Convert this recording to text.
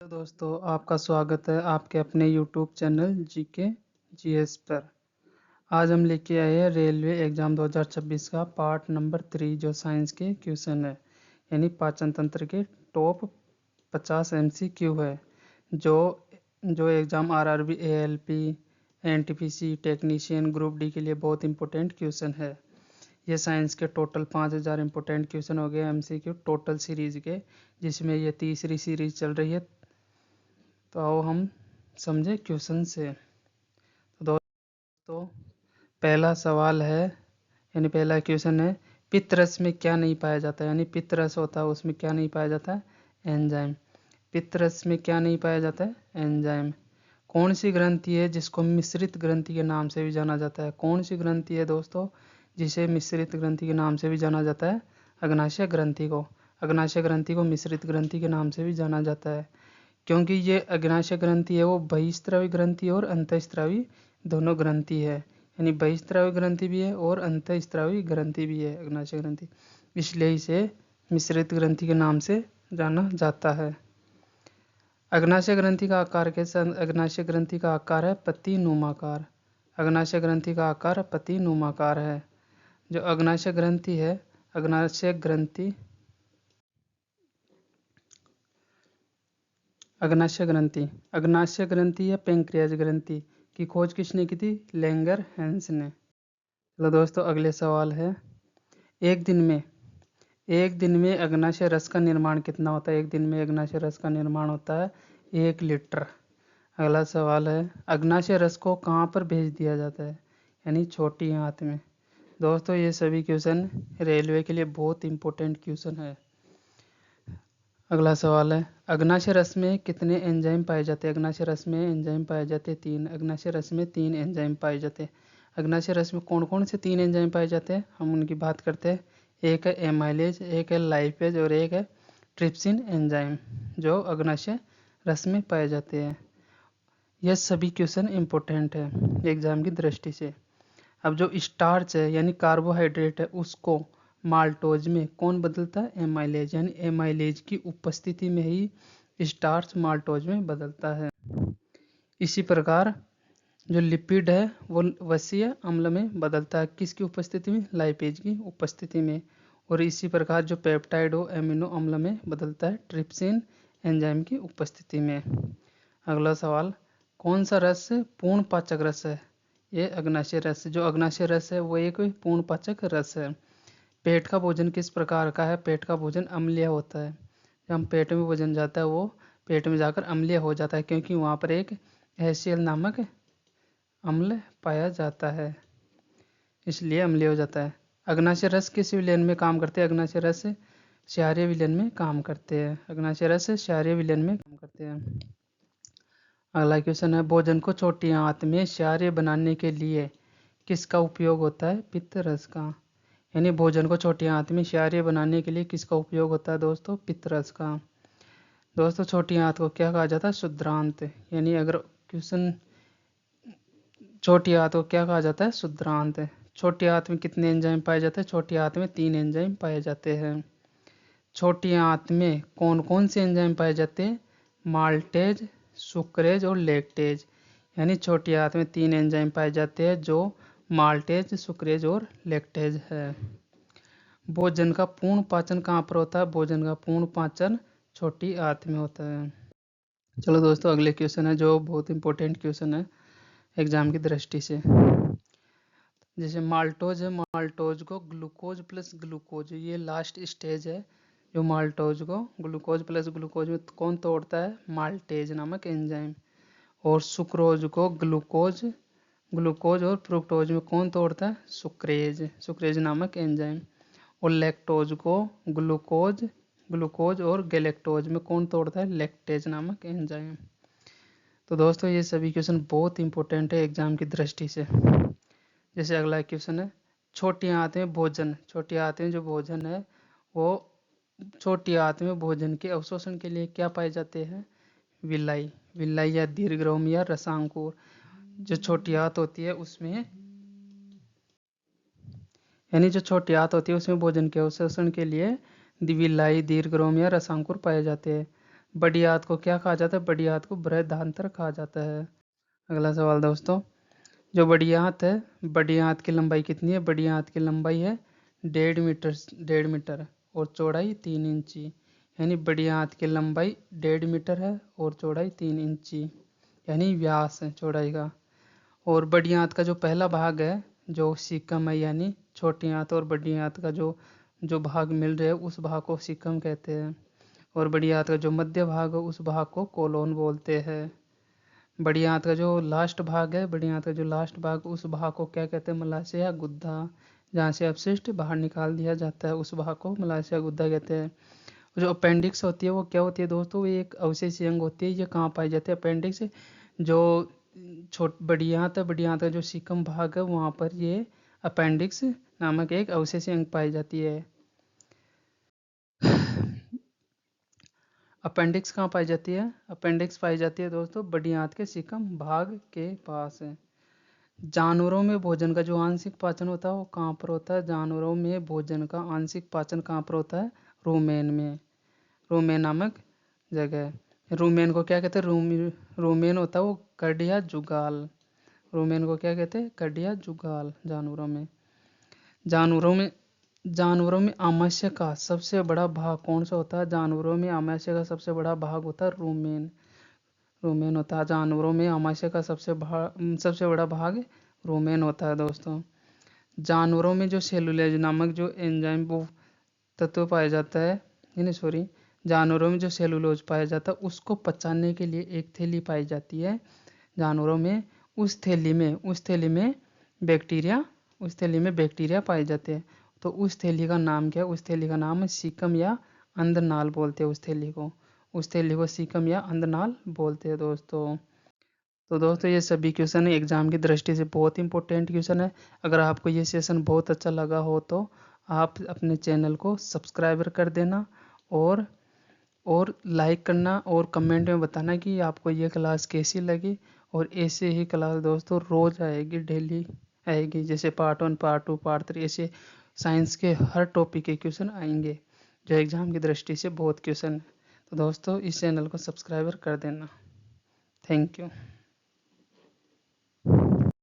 दोस्तों, आपका स्वागत है आपके अपने यूट्यूब चैनल जीके जीएस पर। आज हम लेके आए हैं रेलवे एग्ज़ाम 2026 का पार्ट नंबर 3 जो साइंस के क्वेश्चन है, यानी पाचन तंत्र के टॉप 50 एमसीक्यू है। जो जो exam RRB, ALP, NTPC, technician, group D के लिए बहुत इंपॉर्टेंट क्वेश्चन है। ये साइंस के टोटल 5000 इंपॉर्टेंट क्वेश्चन हो गए एमसीक्यू टोटल सीरीज़ के, जिसमें ये तीसरी सीरीज़ चल रही है। तो आओ हम समझे क्वेश्चन से। तो दोस्तों, पहला सवाल है, यानी पहला क्वेश्चन है, पित्तरस में क्या नहीं पाया जाता है। यानी पित्तरस होता है, उसमें क्या नहीं पाया जाता है? एंजाइम। पित्तरस में क्या नहीं पाया जाता है? एंजाइम। कौन सी ग्रंथि है जिसको मिश्रित ग्रंथि के नाम से भी जाना जाता है? कौन सी ग्रंथि है दोस्तों जिसे मिश्रित ग्रंथि के नाम से भी जाना जाता है? अग्नाशय ग्रंथि को। अग्नाशय ग्रंथि को मिश्रित ग्रंथि के नाम से भी जाना जाता है, क्योंकि ये अग्नाशय ग्रंथि है वो बहिस्रावी ग्रंथि और अंतःस्रावी दोनों ग्रंथि है। यानी बहिस्रावी ग्रंथि भी है और अंतःस्रावी ग्रंथि भी है अग्नाशय ग्रंथि, इसलिए इसे मिश्रित ग्रंथि के नाम से जाना जाता है। अग्नाशय ग्रंथि का आकार कैसा? अग्नाशय ग्रंथि का आकार है पत्तीनुमाकार। अग्नाशय ग्रंथि का आकार पत्तीनुमाकार है। जो अग्नाशय ग्रंथि है, अग्नाशय ग्रंथि अग्नाशय ग्रंथि या पेंक्रियाज ग्रंथि की खोज किसने की थी? लेंगर हैंस ने। चलो दोस्तों, अगले सवाल है, एक दिन में अग्नाशय रस का निर्माण कितना होता है? एक दिन में अग्नाशय रस का निर्माण होता है 1 लीटर। अगला सवाल है, अग्नाशय रस को कहाँ पर भेज दिया जाता है? यानी छोटी आंत में। दोस्तों, ये सभी क्वेश्चन रेलवे के लिए बहुत इंपॉर्टेंट क्वेश्चन है। अगला सवाल है, अग्नाशय रस में कितने एंजाइम पाए जाते हैं? अग्नाशय रस में एंजाइम पाए जाते हैं 3। अग्नाशय रस में 3 एंजाइम पाए जाते हैं। अग्नाशय रस में कौन कौन से 3 एंजाइम पाए जाते हैं, हम उनकी बात करते हैं। एक है एमाइलेज, एक है लाइपेज और एक है ट्रिप्सिन एंजाइम, जो अग्नाशय रस में पाए जाते हैं। यह सभी क्वेश्चन इंपॉर्टेंट है एग्जाम की दृष्टि से। अब जो स्टार्च है यानी कार्बोहाइड्रेट है, उसको माल्टोज में कौन बदलता है? एमाइलेज। यानी एमाइलेज की उपस्थिति में ही स्टार्च माल्टोज में बदलता है। इसी प्रकार जो लिपिड है वो वसीय अम्ल में बदलता है, किसकी उपस्थिति में? लाइपेज की उपस्थिति में। और इसी प्रकार जो पेप्टाइड हो एमिनो अम्ल में बदलता है ट्रिप्सिन एंजाइम की उपस्थिति में। अगला सवाल, कौन सा रस पूर्ण पाचक रस है? ये अग्नाशय रस। जो अग्नाशय रस है वो एक पूर्ण पाचक रस है। पेट का भोजन किस प्रकार का है? पेट का भोजन अम्लीय होता है। जब हम पेट में भोजन जाता है वो पेट में जाकर अम्लीय हो जाता है, क्योंकि वहाँ पर एक HCl नामक अम्ल पाया जाता है, इसलिए अम्लीय हो जाता है। अग्नाशय रस किस विलयन में काम करते हैं? अग्नाशय रस क्षारीय विलयन में काम करते हैं। अग्नाशय रस क्षारीय विलयन में काम करते हैं। अगला क्वेश्चन है, भोजन को छोटी आंत में क्षारीय बनाने के लिए किसका उपयोग होता है? पित्त रस का। यानी भोजन को छोटी आंत में क्षारीय बनाने के लिए किसका उपयोग होता है दोस्तों? पित्त रस का। दोस्तों, छोटी आंत को क्या कहा जाता है? शुद्रांत। यानी अगर क्वेश्चन छोटी आंत को क्या कहा जाता है? शुद्रांत। छोटी आंत में कितने एंजाइम पाए जाते हैं? छोटी आंत में 3 एंजाइम पाए जाते हैं। छोटी आंत में कौन कौन से एंजाइम पाए जाते हैं? माल्टेज, सुक्रेज और लैक्टेज। यानी छोटी आंत में 3 एंजाइम पाए जाते हैं, जो माल्टेज, सुक्रेज और लैक्टेज है। भोजन का पूर्ण पाचन कहाँ पर होता है? भोजन का पूर्ण पाचन छोटी आंत में होता है। चलो दोस्तों, अगले क्वेश्चन है जो बहुत इंपॉर्टेंट क्वेश्चन है एग्जाम की दृष्टि से। जैसे माल्टोज है, माल्टोज को ग्लूकोज प्लस ग्लूकोज, ये लास्ट स्टेज है। जो माल्टोज को ग्लूकोज प्लस ग्लूकोज में कौन तोड़ता है? माल्टेज नामक एंजाइम। और सुक्रोज को ग्लूकोज और फ्रुक्टोज में कौन तोड़ता है? सुक्रेज नामक एंजाइम। और लैक्टोज को ग्लूकोज और गैलेक्टोज में कौन तोड़ता है? लैक्टेज नामक एंजाइम। तो दोस्तों, ये सभी क्वेश्चन बहुत इंपॉर्टेंट है एग्जाम की दृष्टि से। जैसे अगला क्वेश्चन है, छोटी आंत में भोजन। छोटी आंत में जो भोजन है वो छोटी आंत में भोजन के अवशोषण के लिए क्या पाए जाते हैं? विलाई या दीर्घरोम या रसांकुर। जो छोटी आंत होती है उसमें, यानी जो छोटी आंत होती है उसमें भोजन के अवशोषण के लिए विलाई, दीर्घरोम या रसांकुर पाए जाते हैं। बड़ी आंत को क्या कहा जाता है? बड़ी आंत को बृहदान्त्र कहा जाता है। अगला सवाल दोस्तों, जो बड़ी आंत है, बड़ी आंत की लंबाई कितनी है? बड़ी आंत की लंबाई है 1.5 मीटर और चौड़ाई 3 इंची। यानी बड़ी आंत की लंबाई 1.5 मीटर है और चौड़ाई 3 इंची, यानी व्यास है चौड़ाई का। और बड़ी आंत का जो पहला भाग है, जो सीकम है, यानी छोटी आंत और बड़ी आंत का जो जो भाग मिल रहे हैं उस भाग को सीकम कहते हैं। और बड़ी आंत का जो मध्य भाग है उस भाग को कोलोन बोलते हैं। बड़ी आंत का जो लास्ट भाग है, बड़ी आंत का जो लास्ट भाग, उस भाग को क्या कहते हैं? मलाशय या गुद्दा। जहाँ से अपशिष्ट बाहर निकाल दिया जाता है उस भाग को मलाशय या गुद्दा कहते हैं। जो अपेंडिक्स होती है वो क्या होती है दोस्तों? ये एक अवशेषीय अंग होती है। ये कहाँ पाई जाती है अपेंडिक्स? जो बड़ी आंत है, बड़ी आंत का जो सीकम भाग है वहाँ पर ये अपेंडिक्स नामक एक अवशेषीय अंग पाई जाती है। अपेंडिक्स कहाँ पाई जाती है? अपेंडिक्स पाई जाती है दोस्तों बड़ी आंत के सीकम भाग के पास है। जानवरों में भोजन का जो आंशिक पाचन होता है वो कहाँ पर होता है? जानवरों में भोजन का आंशिक पाचन कहाँ पर होता है? रुमेन में, रुमेन नामक जगह। रुमेन को क्या कहते हैं? रुमेन होता है वो कड या जुगाल। रुमेन को क्या कहते हैं? कड या जुगाल। जानवरों में जानवरों में आमाशय का सबसे बड़ा भाग कौन सा होता है? जानवरों में आमाशय का सबसे बड़ा भाग होता है रुमेन। रुमेन होता है जानवरों में आमाशय का सबसे बड़ा भाग रुमेन होता है दोस्तों। जानवरों में जो सेलुलोज नामक जो एंजाइम वो तत्व पाया जाता है, नहीं सॉरी, जानवरों में जो सेलुलोज पाया जाता है उसको पचाने के लिए एक थैली पाई जाती है जानवरों में। उस थैली में बैक्टीरिया पाए जाते हैं। तो उस थैली का नाम क्या है? उस थैली का नाम है सीकम या अंधनाल बोलते हैं उस थैली को सीकम या अंधनाल बोलते हैं दोस्तों। तो दोस्तों ये सभी क्वेश्चन एग्जाम की दृष्टि से बहुत इंपॉर्टेंट क्वेश्चन है। अगर आपको ये सेशन बहुत अच्छा लगा हो तो आप अपने चैनल को सब्सक्राइब कर देना और लाइक करना और कमेंट में बताना कि आपको ये क्लास कैसी लगी। और ऐसे ही क्लास दोस्तों रोज़ आएगी, डेली आएगी, जैसे पार्ट 1, पार्ट 2, पार्ट 3, ऐसे साइंस के हर टॉपिक के क्वेश्चन आएंगे जो एग्ज़ाम की दृष्टि से बहुत क्वेश्चन है। तो दोस्तों इस चैनल को सब्सक्राइब कर देना। Thank you.